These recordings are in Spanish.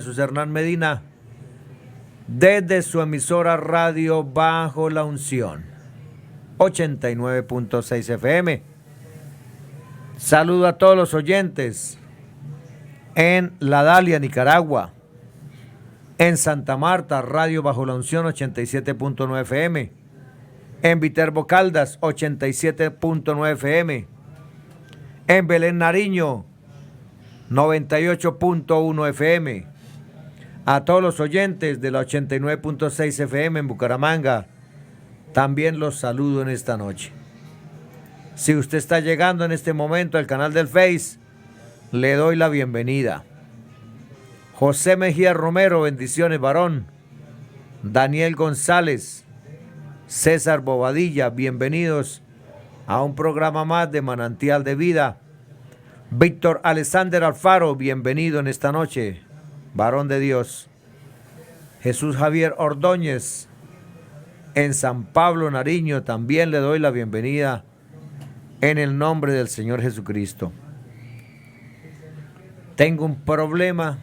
Jesús Hernán Medina, desde su emisora Radio Bajo la Unción, 89.6 FM. Saludo a todos los oyentes en La Dalia, Nicaragua, en Santa Marta, Radio Bajo la Unción, 87.9 FM, en Viterbo Caldas, 87.9 FM, en Belén Nariño, 98.1 FM, a todos los oyentes de la 89.6 FM en Bucaramanga, también los saludo en esta noche. Si usted está llegando en este momento al canal del Face, le doy la bienvenida. José Mejía Romero, bendiciones, varón. Daniel González, César Bobadilla, bienvenidos a un programa más de Manantial de Vida. Víctor Alexander Alfaro, bienvenido en esta noche, varón de Dios. Jesús Javier Ordóñez, en San Pablo, Nariño, también le doy la bienvenida en el nombre del Señor Jesucristo. Tengo un problema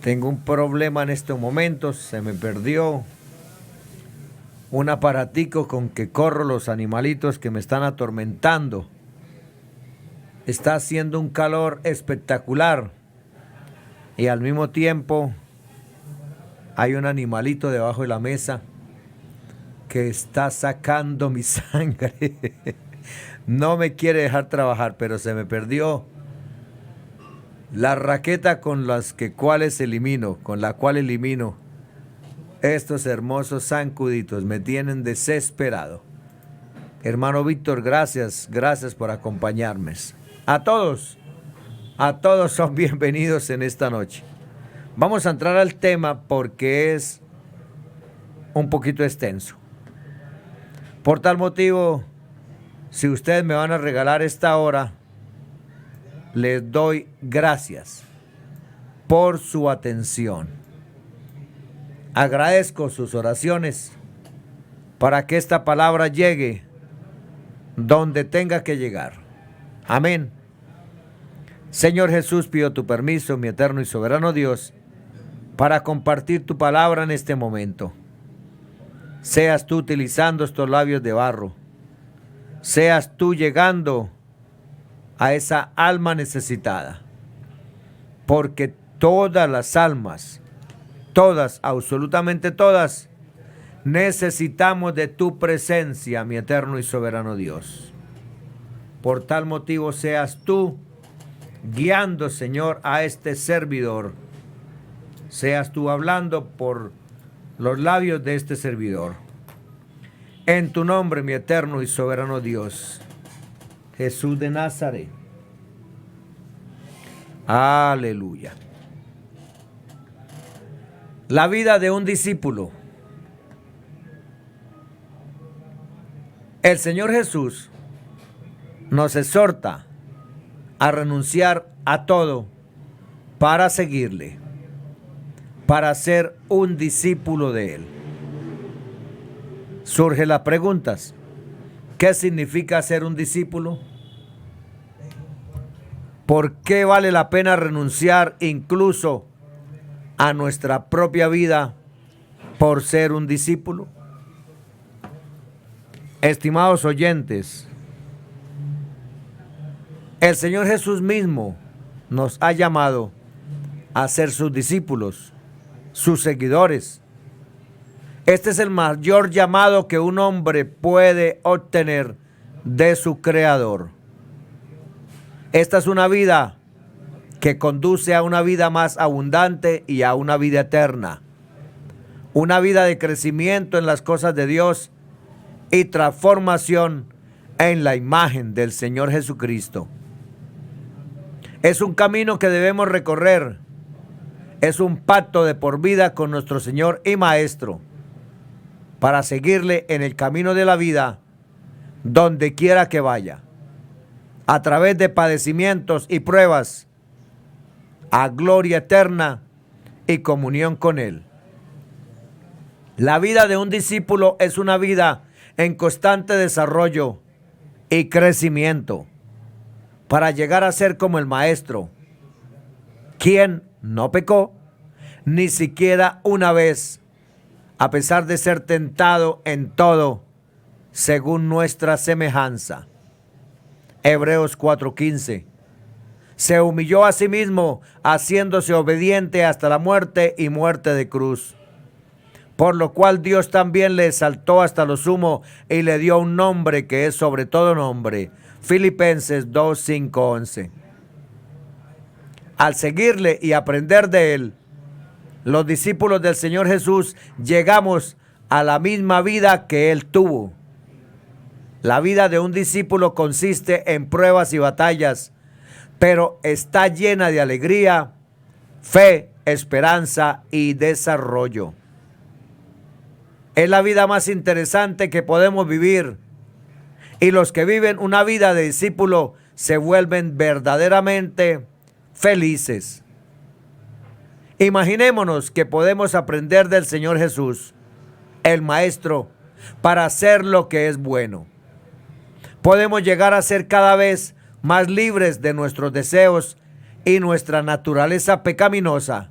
en estos momentos. Se me perdió un aparatico con que corro los animalitos que me están atormentando. Está haciendo un calor espectacular y al mismo tiempo hay un animalito debajo de la mesa que está sacando mi sangre. No me quiere dejar trabajar, pero se me perdió la raqueta con la cual elimino estos hermosos zancuditos. Me tienen desesperado. Hermano Víctor, gracias por acompañarme. A todos son bienvenidos en esta noche. Vamos a entrar al tema porque es un poquito extenso. Por tal motivo, si ustedes me van a regalar esta hora, les doy gracias por su atención. Agradezco sus oraciones para que esta palabra llegue donde tenga que llegar. Amén. Señor Jesús, pido tu permiso, mi eterno y soberano Dios, para compartir tu palabra en este momento. Seas tú utilizando estos labios de barro. Seas tú llegando a esa alma necesitada. Porque todas las almas, todas, absolutamente todas, necesitamos de tu presencia, mi eterno y soberano Dios. Por tal motivo seas tú guiando, Señor, a este servidor. Seas tú hablando por los labios de este servidor. En tu nombre, mi eterno y soberano Dios, Jesús de Nazaret. Aleluya. La vida de un discípulo. El Señor Jesús nos exhorta a renunciar a todo para seguirle, para ser un discípulo de Él. Surgen las preguntas. ¿Qué significa ser un discípulo? ¿Por qué vale la pena renunciar incluso a nuestra propia vida por ser un discípulo? Estimados oyentes, el Señor Jesús mismo nos ha llamado a ser sus discípulos, sus seguidores. Este es el mayor llamado que un hombre puede obtener de su Creador. Esta es una vida que conduce a una vida más abundante y a una vida eterna. Una vida de crecimiento en las cosas de Dios y transformación en la imagen del Señor Jesucristo. Es un camino que debemos recorrer. Es un pacto de por vida con nuestro Señor y Maestro para seguirle en el camino de la vida donde quiera que vaya, a través de padecimientos y pruebas, a gloria eterna y comunión con Él. La vida de un discípulo es una vida en constante desarrollo y crecimiento para llegar a ser como el Maestro. quien no pecó ni siquiera una vez, a pesar de ser tentado en todo, según nuestra semejanza. Hebreos 4:15. Se humilló a sí mismo, haciéndose obediente hasta la muerte y muerte de cruz. Por lo cual Dios también le exaltó hasta lo sumo y le dio un nombre que es sobre todo nombre. Filipenses 2, 5, 11. Al seguirle y aprender de él, los discípulos del Señor Jesús llegamos a la misma vida que él tuvo. La vida de un discípulo consiste en pruebas y batallas, pero está llena de alegría, fe, esperanza y desarrollo. Es la vida más interesante que podemos vivir, y los que viven una vida de discípulo se vuelven verdaderamente felices. Imaginémonos que podemos aprender del Señor Jesús, el Maestro, para hacer lo que es bueno. Podemos llegar a ser cada vez más libres de nuestros deseos y nuestra naturaleza pecaminosa,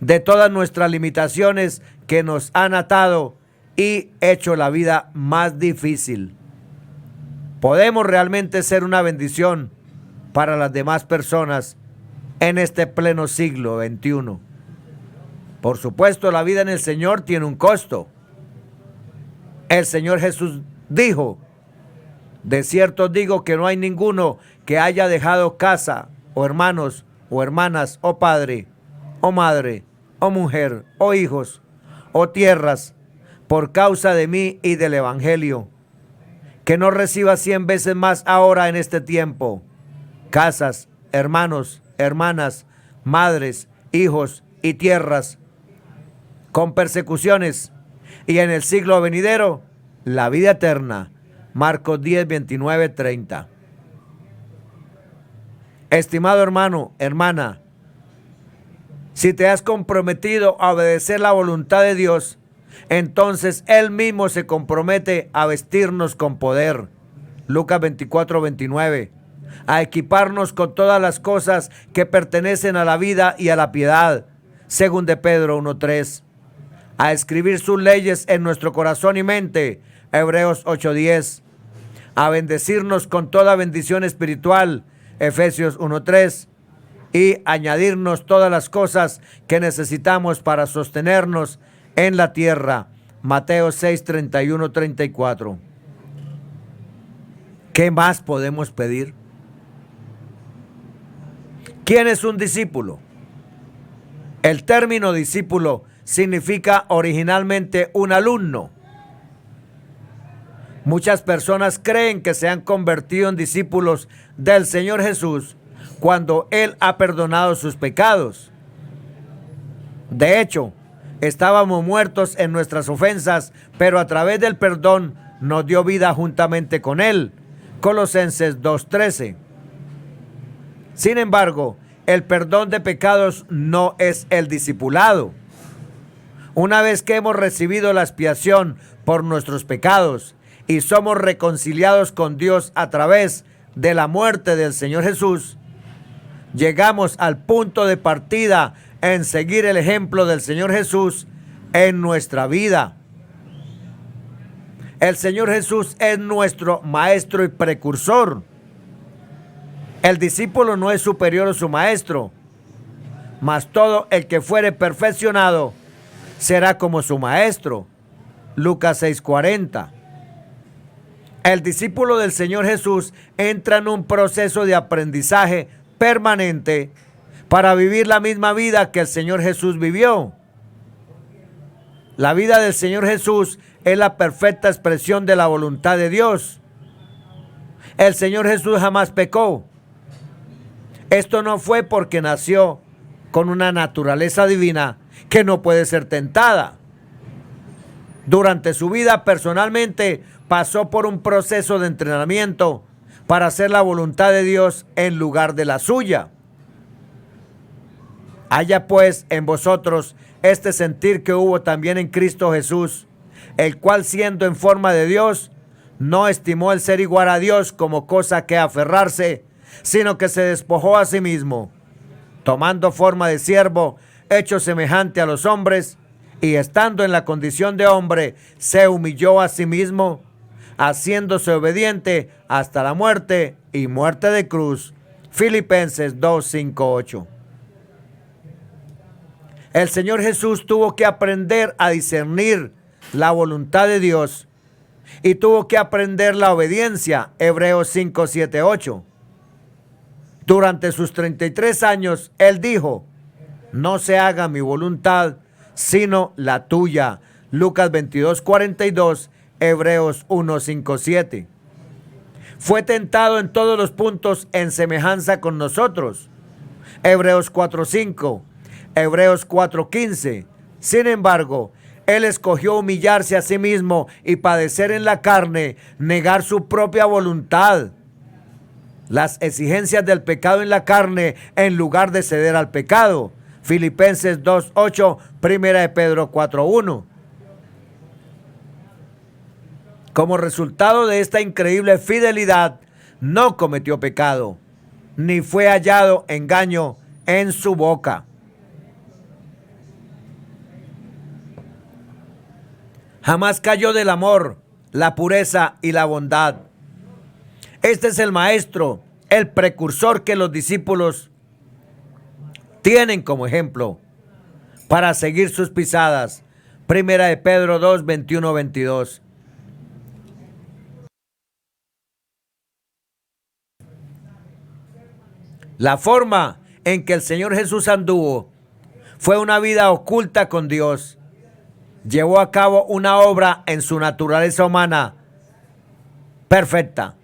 de todas nuestras limitaciones que nos han atado y hecho la vida más difícil. Podemos realmente ser una bendición para las demás personas en este pleno siglo XXI. Por supuesto, la vida en el Señor tiene un costo. El Señor Jesús dijo: de cierto digo que no hay ninguno que haya dejado casa, o hermanos, o hermanas, o padre, o madre, o mujer, o hijos, o tierras, por causa de mí y del Evangelio, que no reciba 100 veces más ahora en este tiempo, casas, hermanos, hermanas, madres, hijos y tierras, con persecuciones, y en el siglo venidero, la vida eterna. Marcos 10, 29, 30. Estimado hermano, hermana, si te has comprometido a obedecer la voluntad de Dios, entonces Él mismo se compromete a vestirnos con poder. Lucas 24, 29. A equiparnos con todas las cosas que pertenecen a la vida y a la piedad. Según de Pedro 1:3. A escribir sus leyes en nuestro corazón y mente. Hebreos 8:10. A bendecirnos con toda bendición espiritual. Efesios 1:3. Y añadirnos todas las cosas que necesitamos para sostenernos en la tierra. Mateo 6, 31, 34. ¿Qué más podemos pedir? ¿Quién es un discípulo? El término discípulo significa originalmente un alumno. Muchas personas creen que se han convertido en discípulos del Señor Jesús cuando Él ha perdonado sus pecados. De hecho, estábamos muertos en nuestras ofensas, pero a través del perdón nos dio vida juntamente con Él. Colosenses 2:13. Sin embargo, el perdón de pecados no es el discipulado. Una vez que hemos recibido la expiación por nuestros pecados y somos reconciliados con Dios a través de la muerte del Señor Jesús, llegamos al punto de partida en seguir el ejemplo del Señor Jesús en nuestra vida. El Señor Jesús es nuestro maestro y precursor. El discípulo no es superior a su maestro, mas todo el que fuere perfeccionado será como su maestro. Lucas 6:40. El discípulo del Señor Jesús entra en un proceso de aprendizaje permanente para vivir la misma vida que el Señor Jesús vivió. La vida del Señor Jesús es la perfecta expresión de la voluntad de Dios. El Señor Jesús jamás pecó. Esto no fue porque nació con una naturaleza divina que no puede ser tentada. Durante su vida personalmente pasó por un proceso de entrenamiento para hacer la voluntad de Dios en lugar de la suya. Haya pues en vosotros este sentir que hubo también en Cristo Jesús, el cual siendo en forma de Dios, no estimó el ser igual a Dios como cosa que aferrarse, sino que se despojó a sí mismo, tomando forma de siervo, hecho semejante a los hombres, y estando en la condición de hombre, se humilló a sí mismo, haciéndose obediente hasta la muerte y muerte de cruz. Filipenses 2, 5, 8. El Señor Jesús tuvo que aprender a discernir la voluntad de Dios y tuvo que aprender la obediencia. Hebreos 5, 7, 8. Durante sus 33 años, Él dijo: no se haga mi voluntad, sino la tuya. Lucas 22, 42, Hebreos 1, 5, 7. Fue tentado en todos los puntos en semejanza con nosotros. Hebreos 4, 5, Hebreos 4, 15. Sin embargo, Él escogió humillarse a sí mismo y padecer en la carne, negar su propia voluntad, las exigencias del pecado en la carne, en lugar de ceder al pecado. Filipenses 2, 8, Primera de Pedro 4, 1. Como resultado de esta increíble fidelidad, no cometió pecado, ni fue hallado engaño en su boca. Jamás cayó del amor, la pureza y la bondad. Este es el maestro, el precursor que los discípulos tienen como ejemplo para seguir sus pisadas. Primera de Pedro 2, 21, 22. La forma en que el Señor Jesús anduvo fue una vida oculta con Dios. Llevó a cabo una obra en su naturaleza humana perfecta.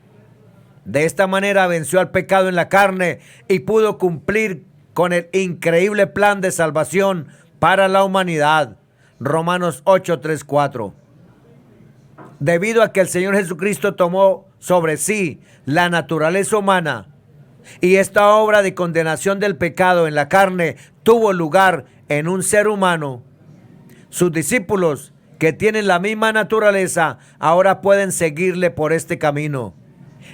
De esta manera venció al pecado en la carne y pudo cumplir con el increíble plan de salvación para la humanidad. Romanos 8, 3, 4. Debido a que el Señor Jesucristo tomó sobre sí la naturaleza humana y esta obra de condenación del pecado en la carne tuvo lugar en un ser humano, sus discípulos, que tienen la misma naturaleza, ahora pueden seguirle por este camino,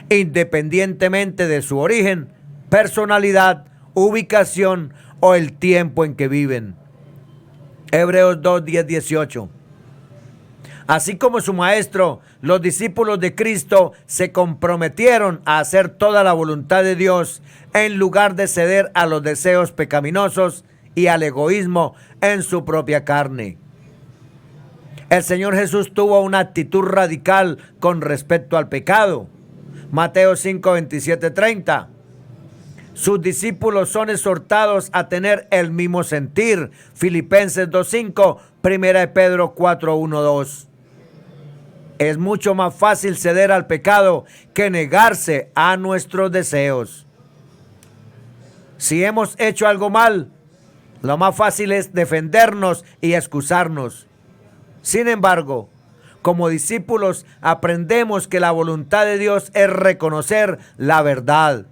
independientemente de su origen, personalidad, ubicación o el tiempo en que viven. Hebreos 2, 10, 18. Así como su maestro, los discípulos de Cristo se comprometieron a hacer toda la voluntad de Dios en lugar de ceder a los deseos pecaminosos y al egoísmo en su propia carne. El Señor Jesús tuvo una actitud radical con respecto al pecado. Mateo 5, 27, 30. Sus discípulos son exhortados a tener el mismo sentir. Filipenses 2, 5, Primera de Pedro 4, 1, 2. Es mucho más fácil ceder al pecado que negarse a nuestros deseos. Si hemos hecho algo mal, lo más fácil es defendernos y excusarnos. Sin embargo, como discípulos aprendemos que la voluntad de Dios es reconocer la verdad.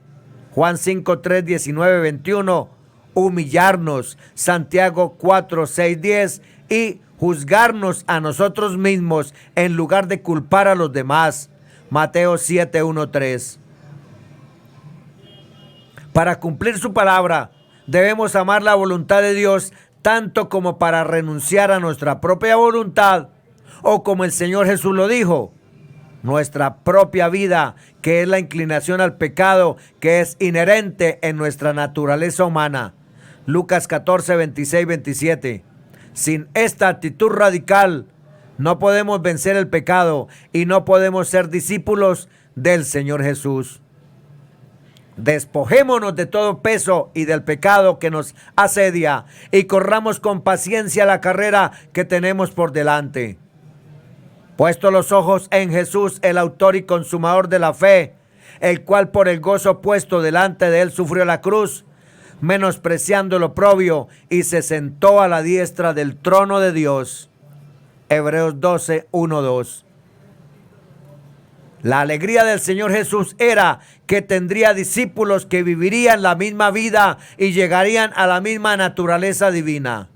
Juan 5, 3, 19, 21, humillarnos. Santiago 4, 6, 10 y juzgarnos a nosotros mismos en lugar de culpar a los demás. Mateo 7, 1, 3. Para cumplir su palabra, debemos amar la voluntad de Dios tanto como para renunciar a nuestra propia voluntad, o como el Señor Jesús lo dijo, nuestra propia vida, que es la inclinación al pecado que es inherente en nuestra naturaleza humana. Lucas 14, 26, 27. Sin esta actitud radical, no podemos vencer el pecado y no podemos ser discípulos del Señor Jesús. Despojémonos de todo peso y del pecado que nos asedia y corramos con paciencia la carrera que tenemos por delante. Puesto los ojos en Jesús, el autor y consumador de la fe, el cual por el gozo puesto delante de él sufrió la cruz, menospreciando lo oprobio, y se sentó a la diestra del trono de Dios. Hebreos 12, 1, 2. La alegría del Señor Jesús era que tendría discípulos que vivirían la misma vida y llegarían a la misma naturaleza divina.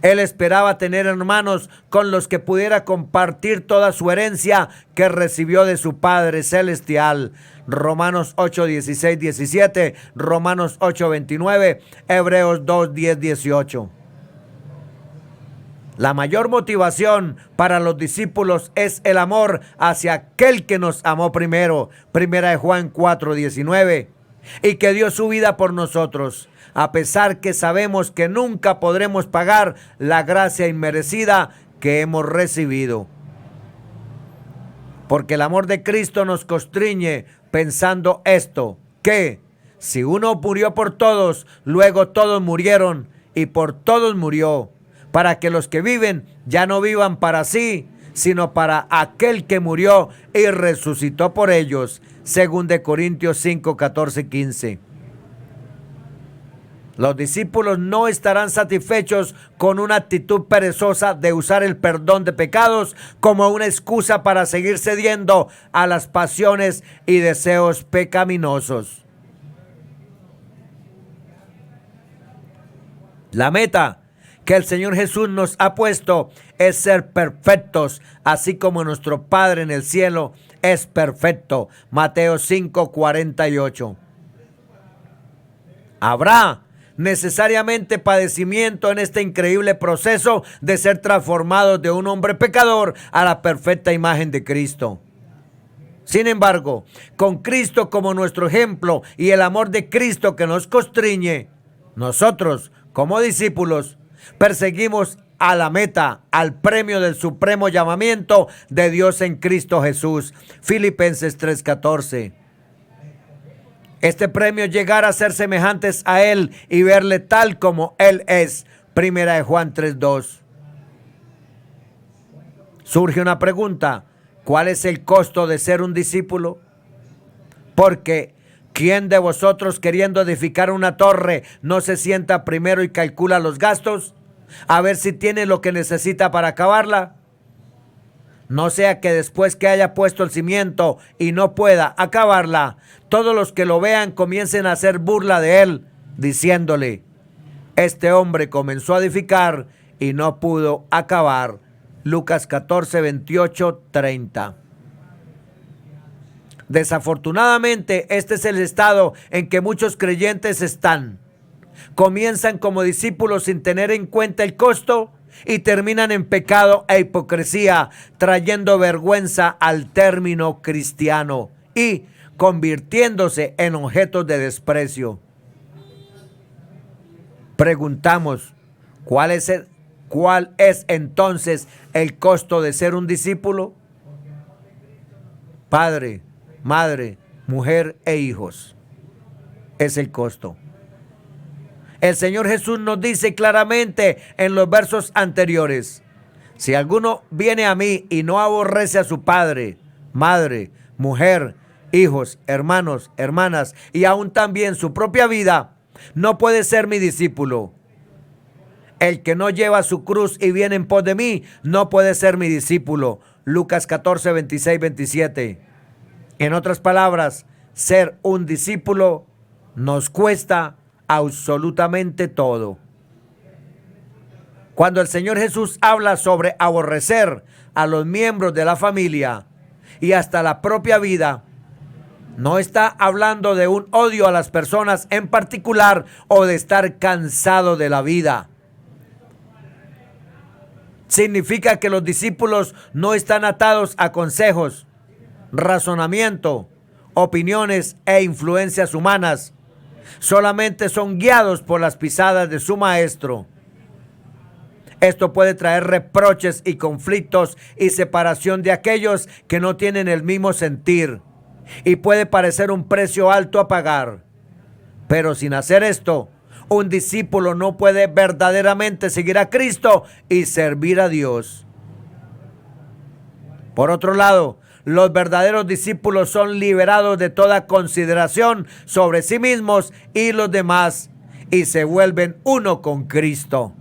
Él esperaba tener hermanos con los que pudiera compartir toda su herencia que recibió de su Padre Celestial. Romanos 8, 16, 17, Romanos 8, 29, Hebreos 2, 10, 18. La mayor motivación para los discípulos es el amor hacia aquel que nos amó primero. Primera de Juan 4, 19. Y que dio su vida por nosotros, a pesar que sabemos que nunca podremos pagar la gracia inmerecida que hemos recibido. Porque el amor de Cristo nos constriñe pensando esto, que si uno murió por todos, luego todos murieron y por todos murió, para que los que viven ya no vivan para sí, sino para aquel que murió y resucitó por ellos. Según de Corintios 5, 14, 15. Los discípulos no estarán satisfechos con una actitud perezosa de usar el perdón de pecados como una excusa para seguir cediendo a las pasiones y deseos pecaminosos. La meta que el Señor Jesús nos ha puesto es ser perfectos, así como nuestro Padre en el cielo es perfecto. Mateo 5, 48. Habrá necesariamente padecimiento en este increíble proceso de ser transformados de un hombre pecador a la perfecta imagen de Cristo. Sin embargo, con Cristo como nuestro ejemplo y el amor de Cristo que nos constriñe, nosotros, como discípulos, perseguimos a la meta, al premio del supremo llamamiento de Dios en Cristo Jesús. Filipenses 3:14. Este premio, llegar a ser semejantes a Él y verle tal como Él es. Primera de Juan 3:2. Surge una pregunta: ¿cuál es el costo de ser un discípulo? Porque ¿quién de vosotros, queriendo edificar una torre, no se sienta primero y calcula los gastos, a ver si tiene lo que necesita para acabarla? No sea que después que haya puesto el cimiento y no pueda acabarla, todos los que lo vean comiencen a hacer burla de él, diciéndole: este hombre comenzó a edificar y no pudo acabar. Lucas 14, 28, 30. Desafortunadamente, este es el estado en que muchos creyentes están. Comienzan como discípulos sin tener en cuenta el costo y terminan en pecado e hipocresía, trayendo vergüenza al término cristiano y convirtiéndose en objetos de desprecio. Preguntamos, ¿cuál es entonces el costo de ser un discípulo? Padre, madre, mujer e hijos. Es el costo. El Señor Jesús nos dice claramente en los versos anteriores: si alguno viene a mí y no aborrece a su padre, madre, mujer, hijos, hermanos, hermanas y aún también su propia vida, no puede ser mi discípulo. El que no lleva su cruz y viene en pos de mí, no puede ser mi discípulo. Lucas 14, 26, 27. En otras palabras, ser un discípulo nos cuesta absolutamente todo. Cuando el Señor Jesús habla sobre aborrecer a los miembros de la familia y hasta la propia vida, no está hablando de un odio a las personas en particular o de estar cansado de la vida. Significa que los discípulos no están atados a consejos, razonamiento, opiniones e influencias humanas. Solamente son guiados por las pisadas de su maestro. Esto puede traer reproches y conflictos y separación de aquellos que no tienen el mismo sentir, y puede parecer un precio alto a pagar. Pero sin hacer esto, un discípulo no puede verdaderamente seguir a Cristo y servir a Dios. Por otro lado, los verdaderos discípulos son liberados de toda consideración sobre sí mismos y los demás y se vuelven uno con Cristo.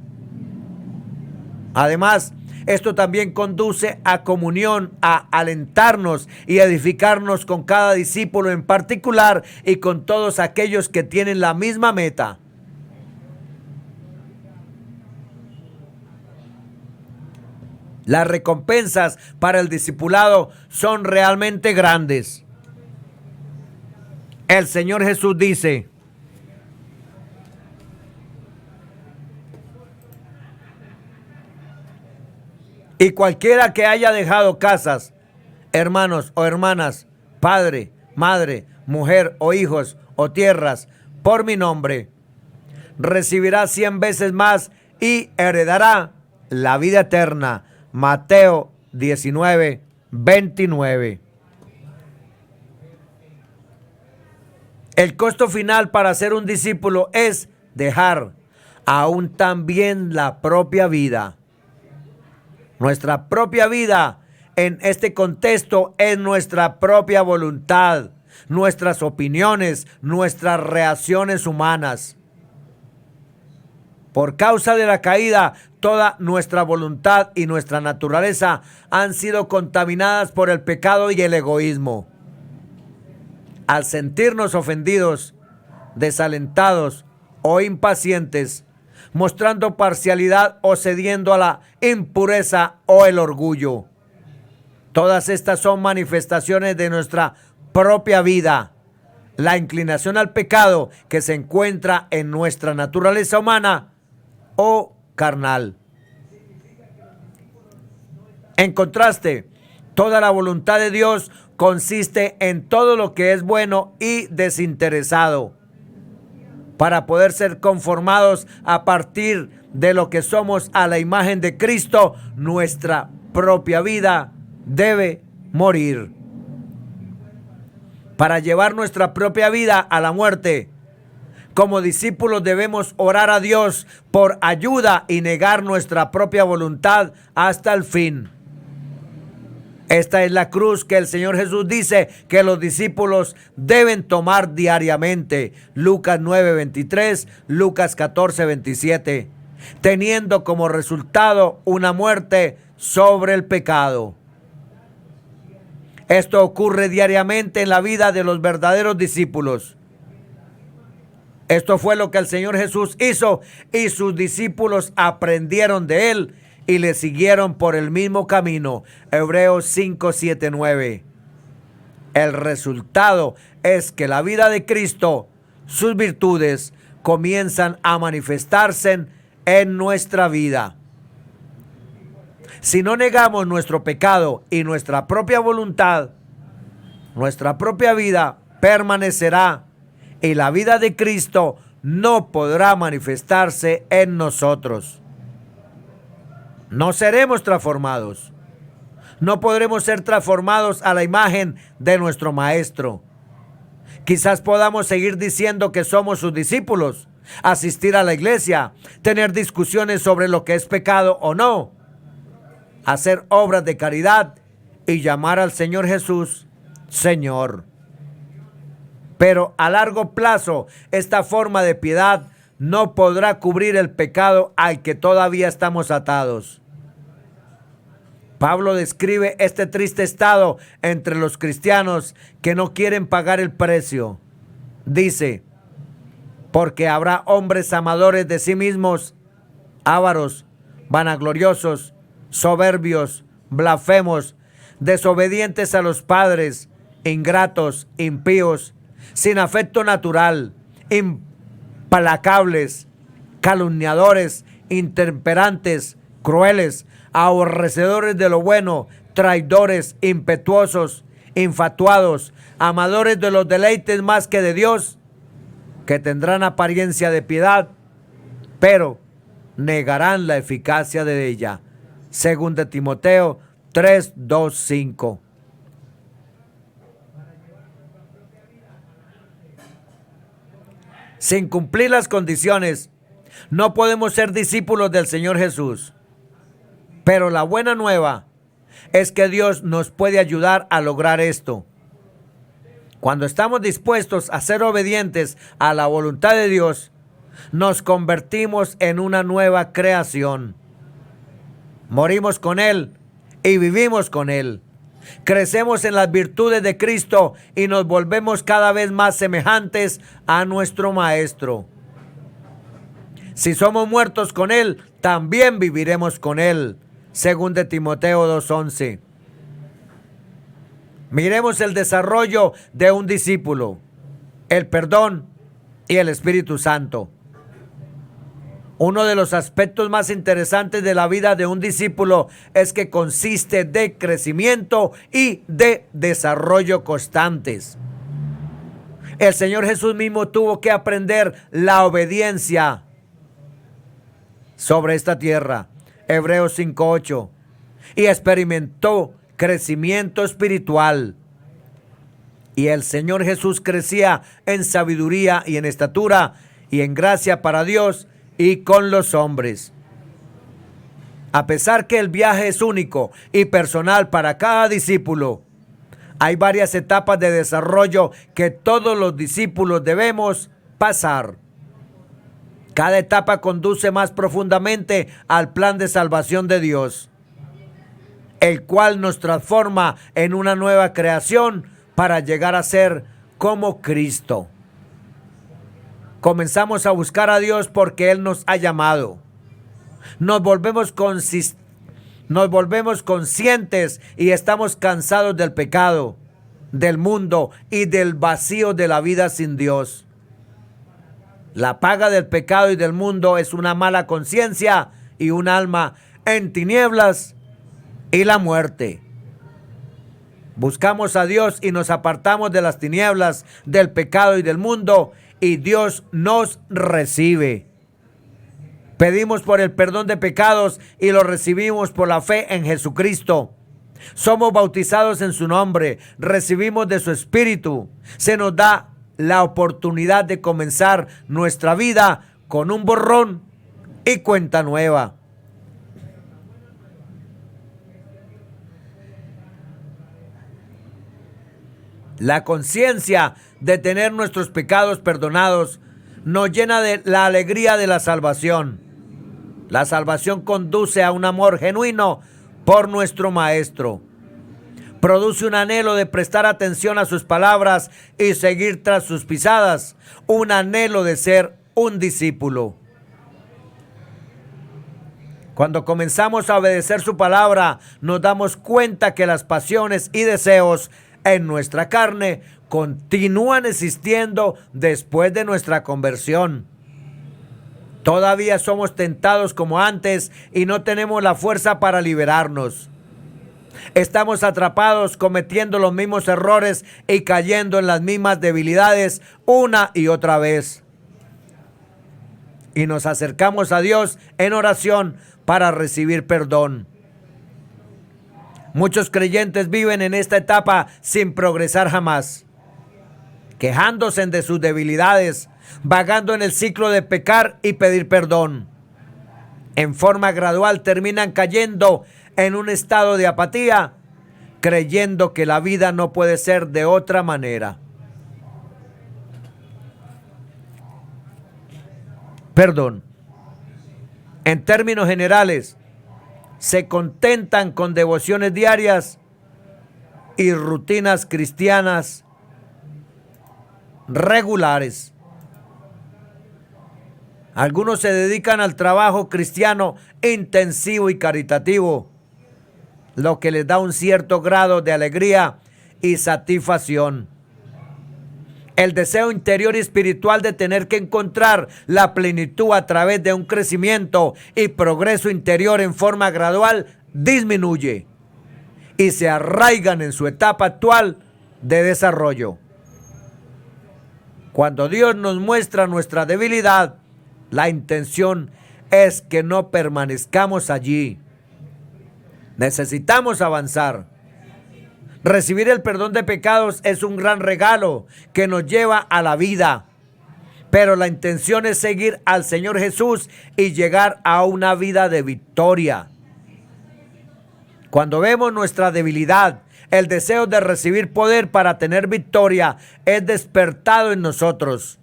Además, esto también conduce a comunión, a alentarnos y edificarnos con cada discípulo en particular y con todos aquellos que tienen la misma meta. Las recompensas para el discipulado son realmente grandes. El Señor Jesús dice: y cualquiera que haya dejado casas, hermanos o hermanas, padre, madre, mujer o hijos o tierras, por mi nombre, recibirá 100 veces más y heredará la vida eterna. Mateo 19, 29. El costo final para ser un discípulo es dejar aún también la propia vida. Nuestra propia vida en este contexto es nuestra propia voluntad, nuestras opiniones, nuestras reacciones humanas. Por causa de la caída, toda nuestra voluntad y nuestra naturaleza han sido contaminadas por el pecado y el egoísmo. Al sentirnos ofendidos, desalentados o impacientes, mostrando parcialidad o cediendo a la impureza o el orgullo, todas estas son manifestaciones de nuestra propia vida. La inclinación al pecado que se encuentra en nuestra naturaleza humana o carnal. En contraste, toda la voluntad de Dios consiste en todo lo que es bueno y desinteresado. Para poder ser conformados a partir de lo que somos a la imagen de Cristo, nuestra propia vida debe morir. Para llevar nuestra propia vida a la muerte, como discípulos debemos orar a Dios por ayuda y negar nuestra propia voluntad hasta el fin. Esta es la cruz que el Señor Jesús dice que los discípulos deben tomar diariamente. Lucas 9:23, Lucas 14:27, teniendo como resultado una muerte sobre el pecado. Esto ocurre diariamente en la vida de los verdaderos discípulos. Esto fue lo que el Señor Jesús hizo y sus discípulos aprendieron de él y le siguieron por el mismo camino. Hebreos 5, 7, 9. El resultado es que la vida de Cristo, sus virtudes, comienzan a manifestarse en nuestra vida. Si no negamos nuestro pecado y nuestra propia voluntad, nuestra propia vida permanecerá y la vida de Cristo no podrá manifestarse en nosotros. No seremos transformados. No podremos ser transformados a la imagen de nuestro Maestro. Quizás podamos seguir diciendo que somos sus discípulos, asistir a la iglesia, tener discusiones sobre lo que es pecado o no, hacer obras de caridad y llamar al Señor Jesús Señor. Pero a largo plazo, esta forma de piedad no podrá cubrir el pecado al que todavía estamos atados. Pablo describe este triste estado entre los cristianos que no quieren pagar el precio. Dice: porque habrá hombres amadores de sí mismos, ávaros, vanagloriosos, soberbios, blasfemos, desobedientes a los padres, ingratos, impíos, sin afecto natural, implacables, calumniadores, intemperantes, crueles, aborrecedores de lo bueno, traidores, impetuosos, infatuados, amadores de los deleites más que de Dios, que tendrán apariencia de piedad, pero negarán la eficacia de ella. Según de Timoteo 3, 2, 5. Sin cumplir las condiciones, no podemos ser discípulos del Señor Jesús. Pero la buena nueva es que Dios nos puede ayudar a lograr esto. Cuando estamos dispuestos a ser obedientes a la voluntad de Dios, nos convertimos en una nueva creación. Morimos con Él y vivimos con Él. Crecemos en las virtudes de Cristo y nos volvemos cada vez más semejantes a nuestro Maestro. Si somos muertos con Él, también viviremos con Él. según de Timoteo 2:11. Miremos el desarrollo de un discípulo, el perdón y el Espíritu Santo. Uno de los aspectos más interesantes de la vida de un discípulo es que consiste de crecimiento y de desarrollo constantes. El Señor Jesús mismo tuvo que aprender la obediencia sobre esta tierra, Hebreos 5:8, y experimentó crecimiento espiritual. Y el Señor Jesús crecía en sabiduría y en estatura y en gracia para Dios y con los hombres. A pesar que el viaje es único y personal para cada discípulo, hay varias etapas de desarrollo que todos los discípulos debemos pasar. Cada etapa conduce más profundamente al plan de salvación de Dios, el cual nos transforma en una nueva creación para llegar a ser como Cristo. Comenzamos a buscar a Dios porque Él nos ha llamado. Nos volvemos conscientes y estamos cansados del pecado, del mundo y del vacío de la vida sin Dios. La paga del pecado y del mundo es una mala conciencia y un alma en tinieblas y la muerte. Buscamos a Dios y nos apartamos de las tinieblas, del pecado y del mundo, y Dios nos recibe. Pedimos por el perdón de pecados y lo recibimos por la fe en Jesucristo. Somos bautizados en su nombre, recibimos de su Espíritu. Se nos da la oportunidad de comenzar nuestra vida con un borrón y cuenta nueva. La conciencia de tener nuestros pecados perdonados nos llena de la alegría de la salvación. La salvación conduce a un amor genuino por nuestro Maestro. Produce un anhelo de prestar atención a sus palabras y seguir tras sus pisadas. Un anhelo de ser un discípulo. Cuando comenzamos a obedecer su palabra, nos damos cuenta que las pasiones y deseos en nuestra carne continúan existiendo después de nuestra conversión. Todavía somos tentados como antes y no tenemos la fuerza para liberarnos. Estamos atrapados cometiendo los mismos errores y cayendo en las mismas debilidades una y otra vez. Y nos acercamos a Dios en oración para recibir perdón. Muchos creyentes viven en esta etapa sin progresar jamás, quejándose de sus debilidades, vagando en el ciclo de pecar y pedir perdón. En forma gradual terminan cayendo en un estado de apatía, creyendo que la vida no puede ser de otra manera. Perdón. En términos generales, se contentan con devociones diarias y rutinas cristianas regulares. Algunos se dedican al trabajo cristiano intensivo y caritativo, lo que les da un cierto grado de alegría y satisfacción. El deseo interior y espiritual de tener que encontrar la plenitud a través de un crecimiento y progreso interior en forma gradual disminuye y se arraigan en su etapa actual de desarrollo. Cuando Dios nos muestra nuestra debilidad, la intención es que no permanezcamos allí. Necesitamos avanzar. Recibir el perdón de pecados es un gran regalo que nos lleva a la vida. Pero la intención es seguir al Señor Jesús y llegar a una vida de victoria. Cuando vemos nuestra debilidad, el deseo de recibir poder para tener victoria es despertado en nosotros.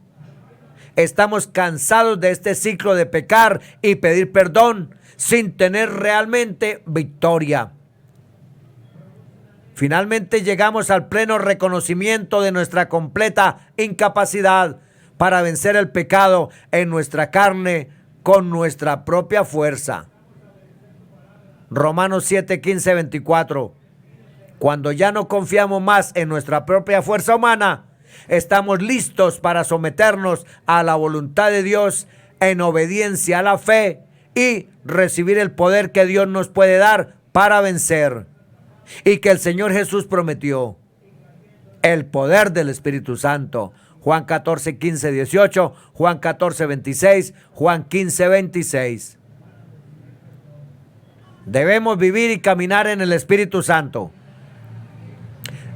Estamos cansados de este ciclo de pecar y pedir perdón sin tener realmente victoria. Finalmente llegamos al pleno reconocimiento de nuestra completa incapacidad para vencer el pecado en nuestra carne con nuestra propia fuerza. Romanos 7, 15, 24. Cuando ya no confiamos más en nuestra propia fuerza humana, estamos listos para someternos a la voluntad de Dios en obediencia a la fe y recibir el poder que Dios nos puede dar para vencer y que el Señor Jesús prometió. El poder del Espíritu Santo. Juan 14, 15, 18, Juan 14, 26, Juan 15, 26. Debemos vivir y caminar en el Espíritu Santo.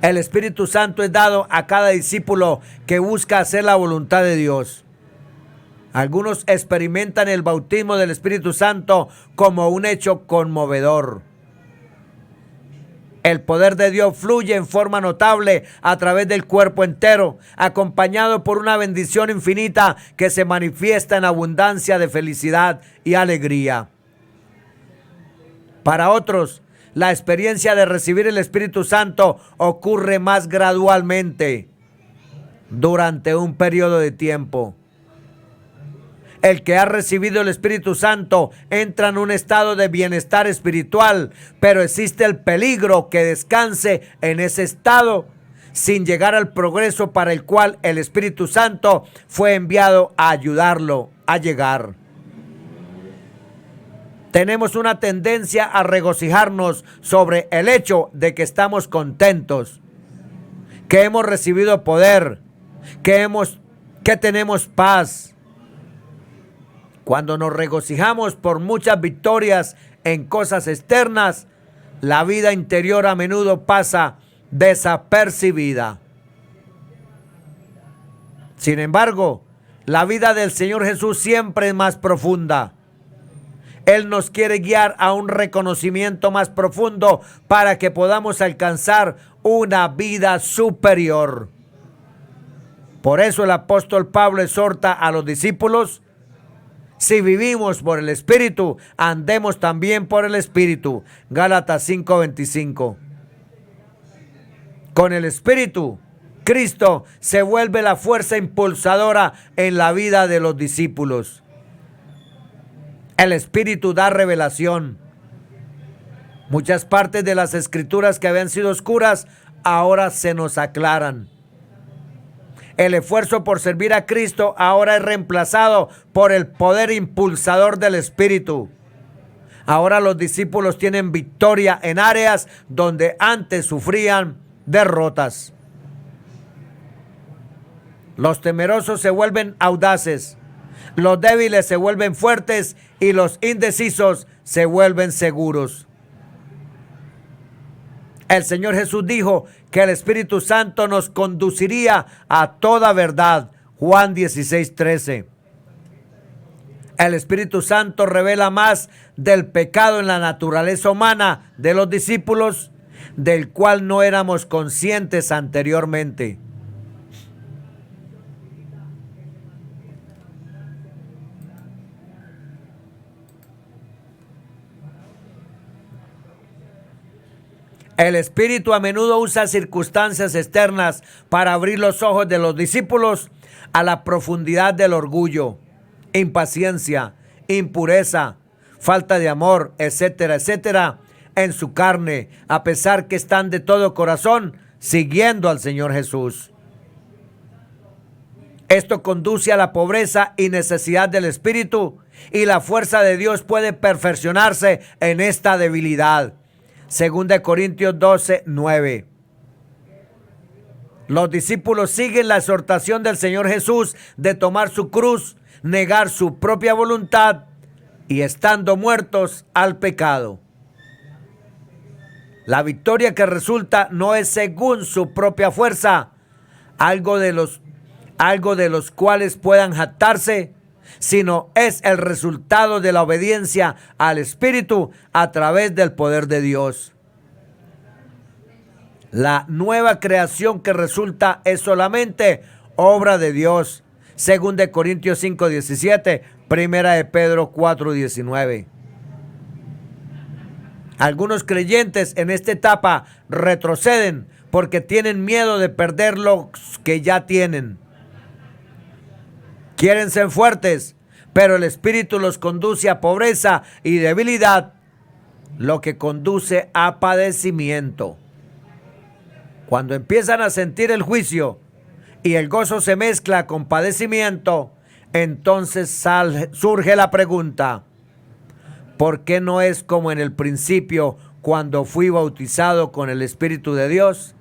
El Espíritu Santo es dado a cada discípulo que busca hacer la voluntad de Dios. Algunos experimentan el bautismo del Espíritu Santo como un hecho conmovedor. El poder de Dios fluye en forma notable a través del cuerpo entero, acompañado por una bendición infinita que se manifiesta en abundancia de felicidad y alegría. Para otros, la experiencia de recibir el Espíritu Santo ocurre más gradualmente durante un periodo de tiempo. El que ha recibido el Espíritu Santo entra en un estado de bienestar espiritual, pero existe el peligro que descanse en ese estado sin llegar al progreso para el cual el Espíritu Santo fue enviado a ayudarlo a llegar. Tenemos una tendencia a regocijarnos sobre el hecho de que estamos contentos, que hemos recibido poder, que tenemos paz. Cuando nos regocijamos por muchas victorias en cosas externas, la vida interior a menudo pasa desapercibida. Sin embargo, la vida del Señor Jesús siempre es más profunda. Él nos quiere guiar a un reconocimiento más profundo para que podamos alcanzar una vida superior. Por eso el apóstol Pablo exhorta a los discípulos: si vivimos por el Espíritu, andemos también por el Espíritu. Gálatas 5:25. Con el Espíritu, Cristo se vuelve la fuerza impulsadora en la vida de los discípulos. El Espíritu da revelación. Muchas partes de las Escrituras que habían sido oscuras ahora se nos aclaran. El esfuerzo por servir a Cristo ahora es reemplazado por el poder impulsador del Espíritu. Ahora los discípulos tienen victoria en áreas donde antes sufrían derrotas. Los temerosos se vuelven audaces, los débiles se vuelven fuertes y los indecisos se vuelven seguros. El Señor Jesús dijo que el Espíritu Santo nos conduciría a toda verdad. Juan 16:13. El Espíritu Santo revela más del pecado en la naturaleza humana de los discípulos, del cual no éramos conscientes anteriormente. El Espíritu a menudo usa circunstancias externas para abrir los ojos de los discípulos a la profundidad del orgullo, impaciencia, impureza, falta de amor, etcétera, etcétera, en su carne, a pesar que están de todo corazón siguiendo al Señor Jesús. Esto conduce a la pobreza y necesidad del Espíritu, y la fuerza de Dios puede perfeccionarse en esta debilidad. 2 Corintios 12, 9. Los discípulos siguen la exhortación del Señor Jesús de tomar su cruz, negar su propia voluntad y estando muertos al pecado. La victoria que resulta no es según su propia fuerza, algo de los cuales puedan jactarse, sino es el resultado de la obediencia al Espíritu a través del poder de Dios. La nueva creación que resulta es solamente obra de Dios. 2 Corintios 5:17, 1 de Pedro 4:19. Algunos creyentes en esta etapa retroceden porque tienen miedo de perder lo que ya tienen. Quieren ser fuertes, pero el Espíritu los conduce a pobreza y debilidad lo que conduce a padecimiento. Cuando empiezan a sentir el juicio y el gozo se mezcla con padecimiento, entonces surge la pregunta: ¿por qué no es como en el principio cuando fui bautizado con el Espíritu de Dios?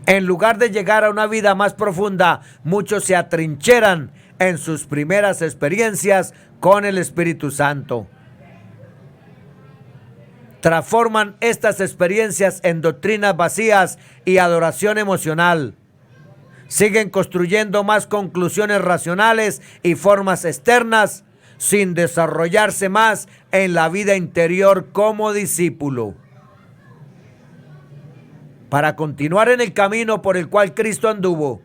En lugar de llegar a una vida más profunda, muchos se atrincheran en sus primeras experiencias con el Espíritu Santo. Transforman estas experiencias en doctrinas vacías y adoración emocional. Siguen construyendo más conclusiones racionales y formas externas sin desarrollarse más en la vida interior como discípulo. Para continuar en el camino por el cual Cristo anduvo,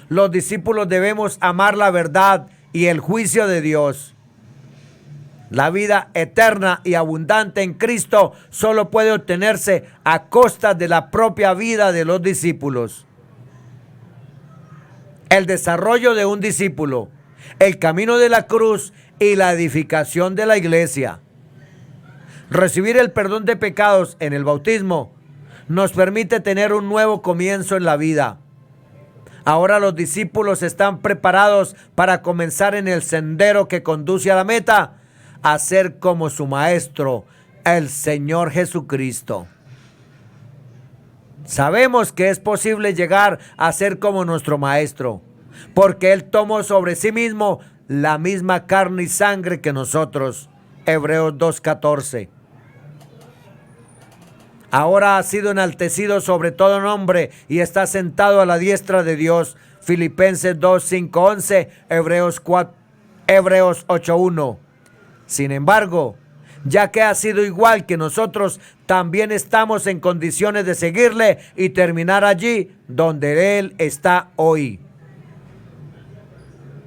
los discípulos debemos amar la verdad y el juicio de Dios. La vida eterna y abundante en Cristo solo puede obtenerse a costa de la propia vida de los discípulos. El desarrollo de un discípulo, el camino de la cruz y la edificación de la iglesia. Recibir el perdón de pecados en el bautismo nos permite tener un nuevo comienzo en la vida. Ahora los discípulos están preparados para comenzar en el sendero que conduce a la meta, a ser como su Maestro, el Señor Jesucristo. Sabemos que es posible llegar a ser como nuestro Maestro, porque Él tomó sobre sí mismo la misma carne y sangre que nosotros. Hebreos 2:14. Ahora ha sido enaltecido sobre todo nombre y está sentado a la diestra de Dios. Filipenses 2:5-11, Hebreos 8:1. Sin embargo, ya que ha sido igual que nosotros, también estamos en condiciones de seguirle y terminar allí donde Él está hoy.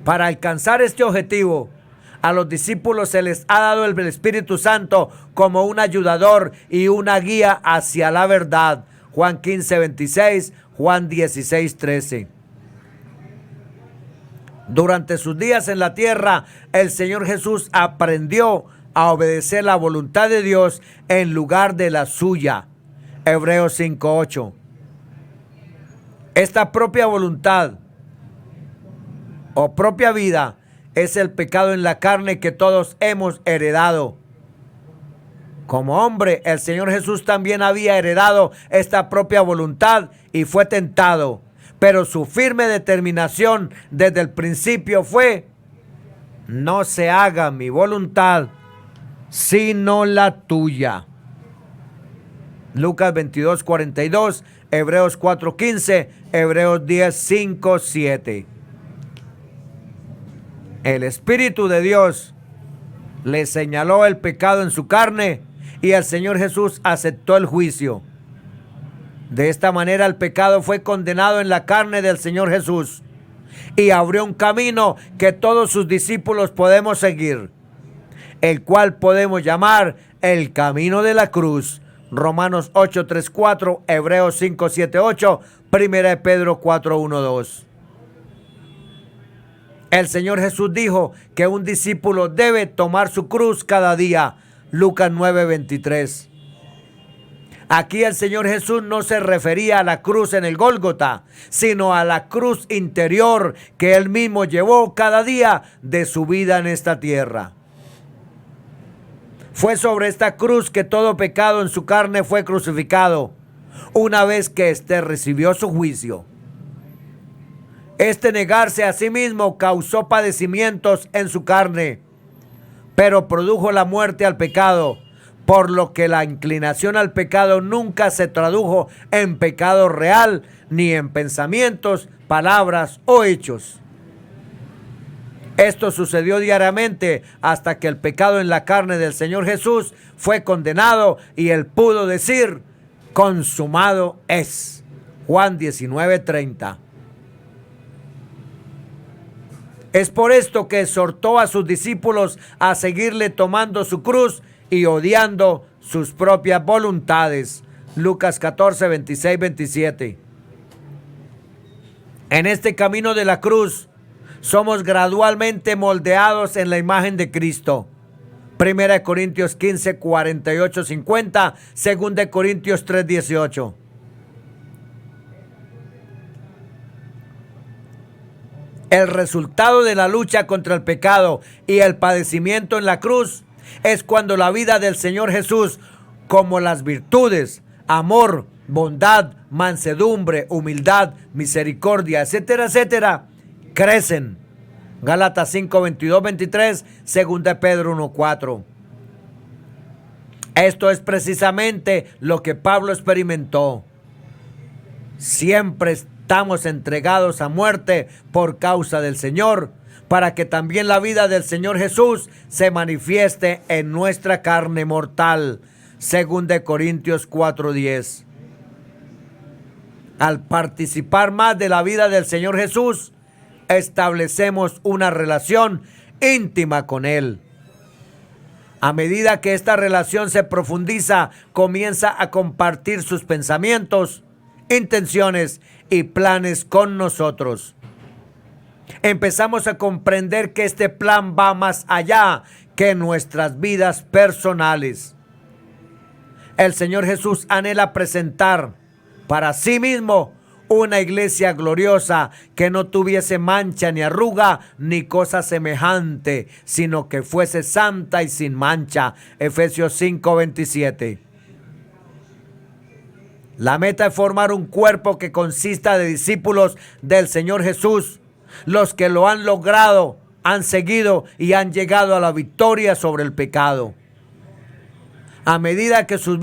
Para alcanzar este objetivo, a los discípulos se les ha dado el Espíritu Santo como un ayudador y una guía hacia la verdad. Juan 15:26, Juan 16:13. Durante sus días en la tierra, el Señor Jesús aprendió a obedecer la voluntad de Dios en lugar de la suya. Hebreos 5:8. Esta propia voluntad o propia vida es el pecado en la carne que todos hemos heredado. Como hombre, el Señor Jesús también había heredado esta propia voluntad y fue tentado. Pero su firme determinación desde el principio fue: no se haga mi voluntad, sino la tuya. Lucas 22:42, Hebreos 4:15, Hebreos 10:5-7. El Espíritu de Dios le señaló el pecado en su carne y el Señor Jesús aceptó el juicio. De esta manera el pecado fue condenado en la carne del Señor Jesús y abrió un camino que todos sus discípulos podemos seguir, el cual podemos llamar el camino de la cruz. Romanos 8:3-4, Hebreos 5:7-8, 1 Pedro 4:1-2. El Señor Jesús dijo que un discípulo debe tomar su cruz cada día. Lucas 9:23. Aquí el Señor Jesús no se refería a la cruz en el Gólgota, sino a la cruz interior que Él mismo llevó cada día de su vida en esta tierra. Fue sobre esta cruz que todo pecado en su carne fue crucificado, una vez que éste recibió su juicio. Este negarse a sí mismo causó padecimientos en su carne, pero produjo la muerte al pecado, por lo que la inclinación al pecado nunca se tradujo en pecado real, ni en pensamientos, palabras o hechos. Esto sucedió diariamente hasta que el pecado en la carne del Señor Jesús fue condenado y Él pudo decir: consumado es. Juan 19:30. Es por esto que exhortó a sus discípulos a seguirle tomando su cruz y odiando sus propias voluntades. Lucas 14:26-27. En este camino de la cruz somos gradualmente moldeados en la imagen de Cristo. Primera de Corintios 15, 48, 50. Segunda de Corintios 3, 18. El resultado de la lucha contra el pecado y el padecimiento en la cruz es cuando la vida del Señor Jesús, como las virtudes, amor, bondad, mansedumbre, humildad, misericordia, etcétera, etcétera, crecen. Gálatas 5, 22, 23, 2 de Pedro 1, 4. Esto es precisamente lo que Pablo experimentó. Siempre estamos entregados a muerte por causa del Señor, para que también la vida del Señor Jesús se manifieste en nuestra carne mortal. 2 de Corintios 4:10. Al participar más de la vida del Señor Jesús, establecemos una relación íntima con Él. A medida que esta relación se profundiza, comienza a compartir sus pensamientos, intenciones y planes con nosotros. Empezamos a comprender que este plan va más allá que nuestras vidas personales. El Señor Jesús anhela presentar para sí mismo una iglesia gloriosa que no tuviese mancha ni arruga ni cosa semejante, sino que fuese santa y sin mancha. Efesios 5:27. La meta es formar un cuerpo que consista de discípulos del Señor Jesús. Los que lo han logrado, han seguido y han llegado a la victoria sobre el pecado. A medida que sus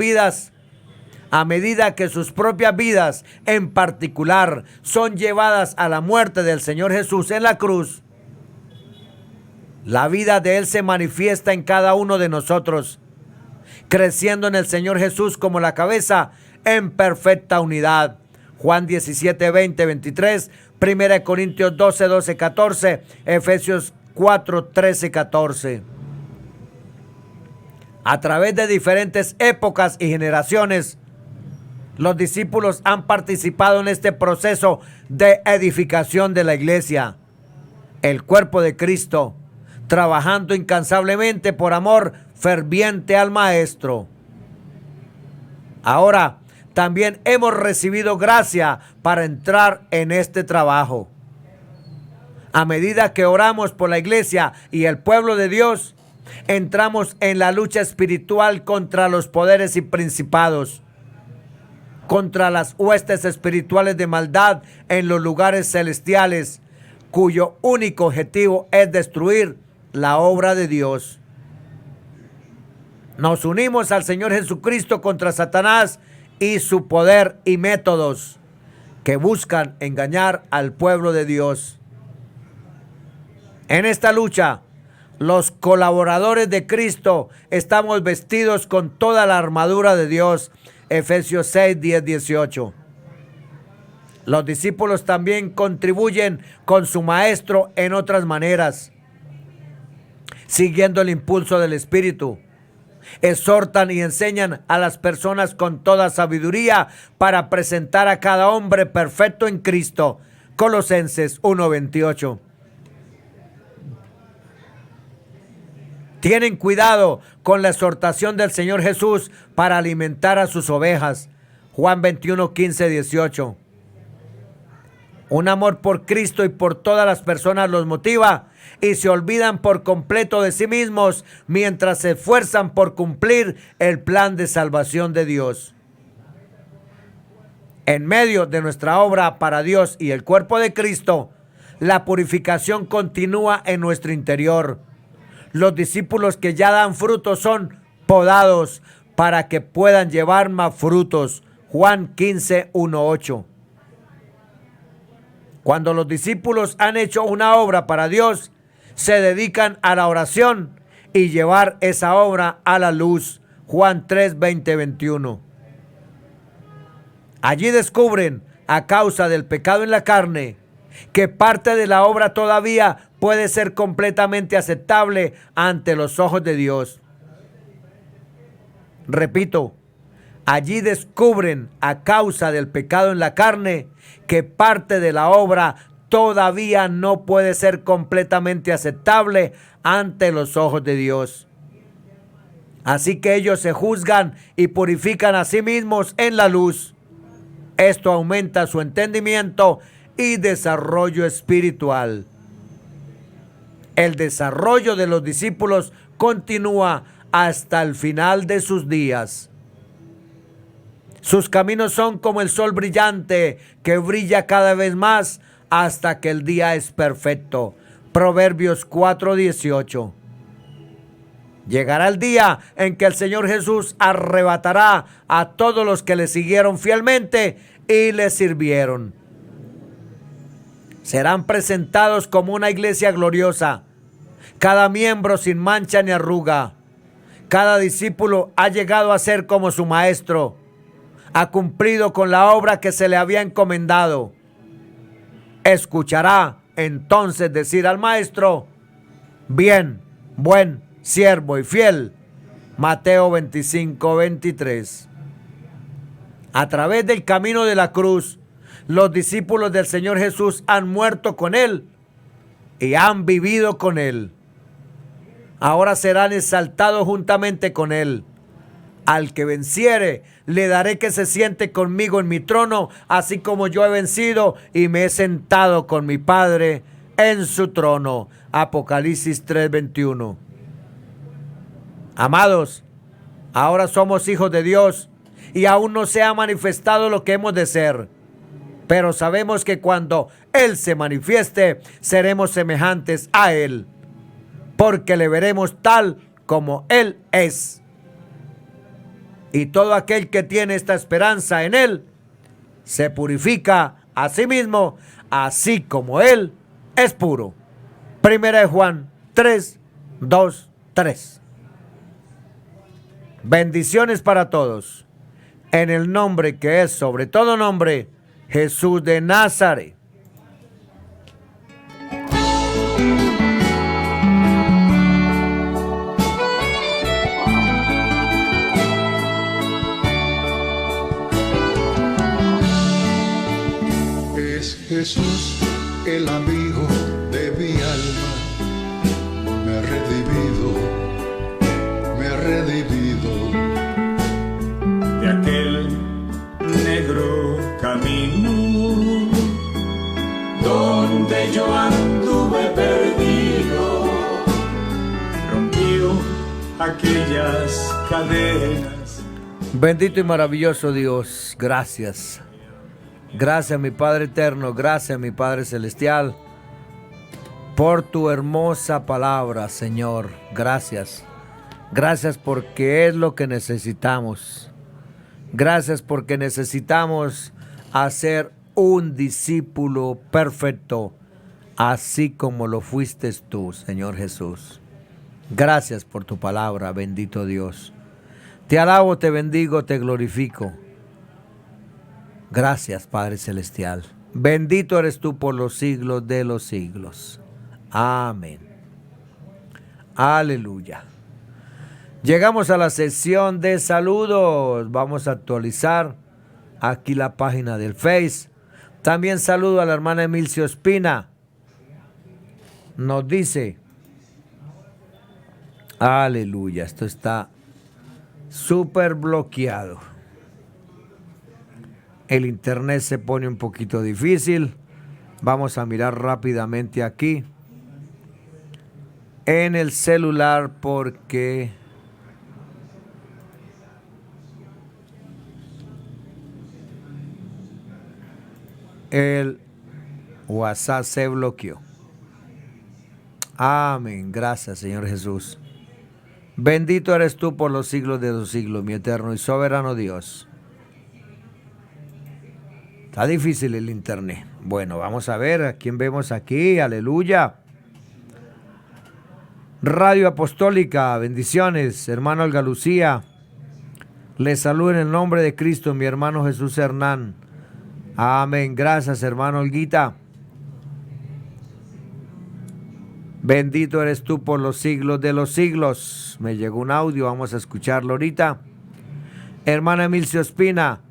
propias vidas en particular son llevadas a la muerte del Señor Jesús en la cruz, la vida de Él se manifiesta en cada uno de nosotros, creciendo en el Señor Jesús como la cabeza en perfecta unidad. Juan 17, 20, 23, 1 Corintios 12, 12, 14, Efesios 4, 13, 14. A través de diferentes épocas y generaciones, los discípulos han participado en este proceso de edificación de la iglesia, el cuerpo de Cristo, trabajando incansablemente por amor ferviente al Maestro. Ahora, también hemos recibido gracia para entrar en este trabajo. A medida que oramos por la iglesia y el pueblo de Dios, entramos en la lucha espiritual contra los poderes y principados, contra las huestes espirituales de maldad en los lugares celestiales, cuyo único objetivo es destruir la obra de Dios. Nos unimos al Señor Jesucristo contra Satanás y su poder y métodos que buscan engañar al pueblo de Dios. En esta lucha, los colaboradores de Cristo estamos vestidos con toda la armadura de Dios. Efesios 6, 10, 18. Los discípulos también contribuyen con su maestro en otras maneras, siguiendo el impulso del Espíritu. Exhortan y enseñan a las personas con toda sabiduría para presentar a cada hombre perfecto en Cristo. Colosenses 1:28. Tienen cuidado con la exhortación del Señor Jesús para alimentar a sus ovejas. Juan 21, 15, 18. Un amor por Cristo y por todas las personas los motiva y se olvidan por completo de sí mismos mientras se esfuerzan por cumplir el plan de salvación de Dios. En medio de nuestra obra para Dios y el cuerpo de Cristo, la purificación continúa en nuestro interior. Los discípulos que ya dan frutos son podados para que puedan llevar más frutos. Juan 15, 1, 8. Cuando los discípulos han hecho una obra para Dios, se dedican a la oración y llevar esa obra a la luz. Juan 3, 20, 21. Allí descubren, a causa del pecado en la carne, que parte de la obra todavía puede ser completamente aceptable ante los ojos de Dios. Repito, allí descubren, a causa del pecado en la carne, que parte de la obra todavía no puede ser completamente aceptable ante los ojos de Dios. Así que ellos se juzgan y purifican a sí mismos en la luz. Esto aumenta su entendimiento y desarrollo espiritual. El desarrollo de los discípulos continúa hasta el final de sus días. Sus caminos son como el sol brillante que brilla cada vez más hasta que el día es perfecto. Proverbios 4:18. Llegará el día en que el Señor Jesús arrebatará a todos los que le siguieron fielmente y le sirvieron. Serán presentados como una iglesia gloriosa, cada miembro sin mancha ni arruga. Cada discípulo ha llegado a ser como su maestro, ha cumplido con la obra que se le había encomendado. Escuchará entonces decir al maestro: bien, buen siervo y fiel. Mateo 25:23. A través del camino de la cruz, los discípulos del Señor Jesús han muerto con Él y han vivido con Él. Ahora serán exaltados juntamente con Él. Al que venciere, le daré que se siente conmigo en mi trono, así como yo he vencido y me he sentado con mi Padre en su trono. Apocalipsis 3:21. Amados, ahora somos hijos de Dios y aún no se ha manifestado lo que hemos de ser. Pero sabemos que cuando Él se manifieste, seremos semejantes a Él, porque le veremos tal como Él es. Y todo aquel que tiene esta esperanza en Él, se purifica a sí mismo, así como Él es puro. Primera de Juan 3:2-3. Bendiciones para todos. En el nombre que es sobre todo nombre, Jesús de Nazaret. Es Jesús el amigo de mi alma. Me ha redimido de aquel negro camino donde yo anduve perdido. Rompió aquellas cadenas. Bendito y maravilloso Dios, gracias. Gracias, mi Padre eterno, gracias, mi Padre celestial, por tu hermosa palabra, Señor. Gracias. Gracias porque es lo que necesitamos. Gracias porque necesitamos hacer un discípulo perfecto, así como lo fuiste tú, Señor Jesús. Gracias por tu palabra, bendito Dios. Te alabo, te bendigo, te glorifico. Gracias, Padre celestial. Bendito eres tú por los siglos de los siglos. Amén. Aleluya. Llegamos a la sesión de saludos. Vamos a actualizar aquí la página del Face. También saludo a la hermana Emilcio Espina. Nos dice: aleluya, esto está súper bloqueado. El internet se pone un poquito difícil. Vamos a mirar rápidamente aquí en el celular porque el WhatsApp se bloqueó. Amén. Gracias, Señor Jesús. Bendito eres tú por los siglos de los siglos, mi eterno y soberano Dios. Está difícil el internet. Bueno, vamos a ver a quién vemos aquí. Aleluya. Radio Apostólica, bendiciones. Hermano Olga Lucía, les saludo en el nombre de Cristo, mi hermano Jesús Hernán. Amén. Gracias, hermano Olguita. Bendito eres tú por los siglos de los siglos. Me llegó un audio, vamos a escucharlo ahorita. Hermana Emilcio Espina,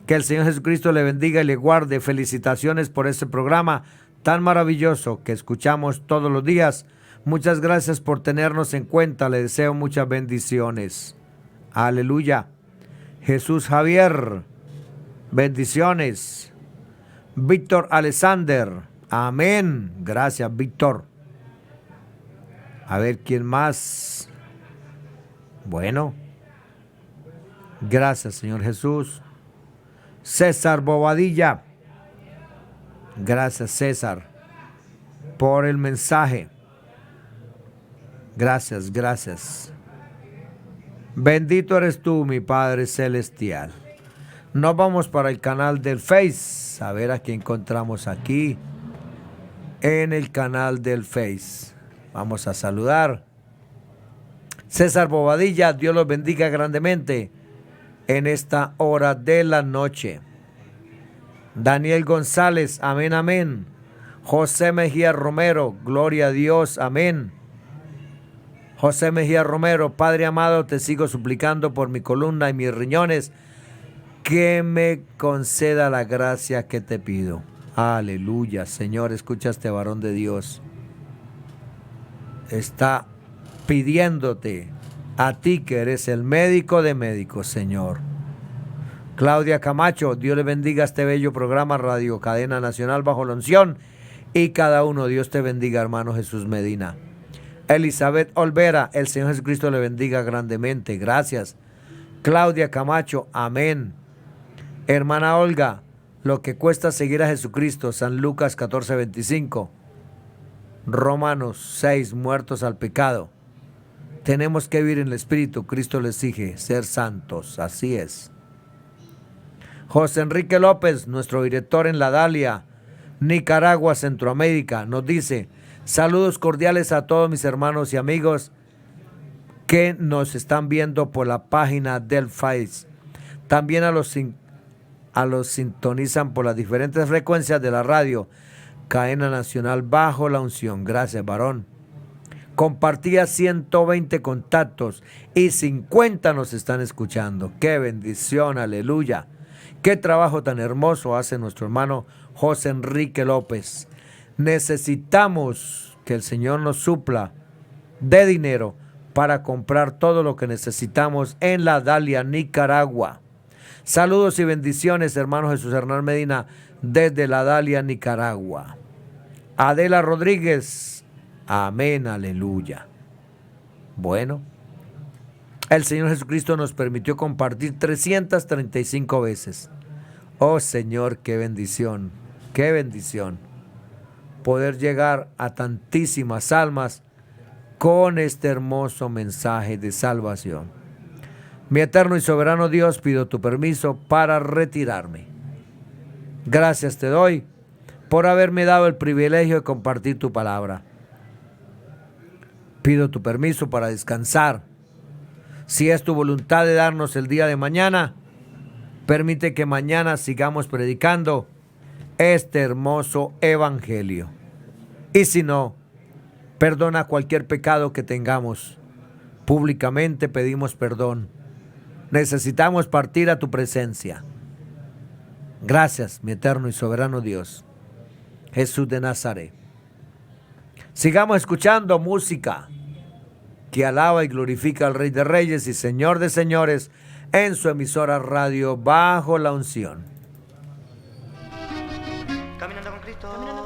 que el Señor Jesucristo le bendiga y le guarde. Felicitaciones por este programa tan maravilloso que escuchamos todos los días. Muchas gracias por tenernos en cuenta. Le deseo muchas bendiciones. Aleluya. Jesús Javier, bendiciones. Víctor Alexander, amén. Gracias, Víctor. A ver, ¿quién más? Bueno, gracias, Señor Jesús. César Bobadilla, gracias, César, por el mensaje. Gracias, gracias. Bendito eres tú, mi Padre Celestial. Nos vamos para el canal del Face. A ver a quién encontramos aquí en el canal del Face. Vamos a saludar. César Bobadilla, Dios los bendiga grandemente en esta hora de la noche. Daniel González, amén, amén. José Mejía Romero, gloria a Dios, amén. José Mejía Romero, Padre amado, te sigo suplicando por mi columna y mis riñones que me conceda la gracia que te pido. Aleluya, Señor, escucha a este varón de Dios. Está pidiéndote a ti que eres el médico de médicos, Señor. Claudia Camacho, Dios le bendiga este bello programa Radio Cadena Nacional Bajo la Unción y cada uno. Dios te bendiga, hermano Jesús Medina. Elizabeth Olvera, el Señor Jesucristo le bendiga grandemente. Gracias. Claudia Camacho, amén. Hermana Olga, lo que cuesta seguir a Jesucristo, San Lucas 14:25. Romanos 6, muertos al pecado. Tenemos que vivir en el Espíritu. Cristo les exige ser santos. Así es. José Enrique López, nuestro director en La Dalia, Nicaragua, Centroamérica, nos dice: saludos cordiales a todos mis hermanos y amigos que nos están viendo por la página del Face. También a los sintonizan por las diferentes frecuencias de la radio Cadena Nacional Bajo la Unción. Gracias, varón. Compartía 120 contactos y 50 nos están escuchando. ¡Qué bendición! ¡Aleluya! ¡Qué trabajo tan hermoso hace nuestro hermano José Enrique López! Necesitamos que el Señor nos supla de dinero para comprar todo lo que necesitamos en La Dalia, Nicaragua. Saludos y bendiciones, hermano Jesús Hernán Medina, desde La Dalia, Nicaragua. Adela Rodríguez, amén, aleluya. Bueno, el Señor Jesucristo nos permitió compartir 335 veces. Oh Señor, qué bendición, poder llegar a tantísimas almas con este hermoso mensaje de salvación. Mi eterno y soberano Dios, pido tu permiso para retirarme. Gracias te doy por haberme dado el privilegio de compartir tu palabra. Pido tu permiso para descansar. Si es tu voluntad de darnos el día de mañana, permite que mañana sigamos predicando este hermoso evangelio. Y si no, perdona cualquier pecado que tengamos. Públicamente pedimos perdón. Necesitamos partir a tu presencia. Gracias, mi eterno y soberano Dios. Jesús de Nazaret. Sigamos escuchando música que alaba y glorifica al Rey de Reyes y Señor de Señores en su emisora radio Bajo la Unción. Caminando con Cristo.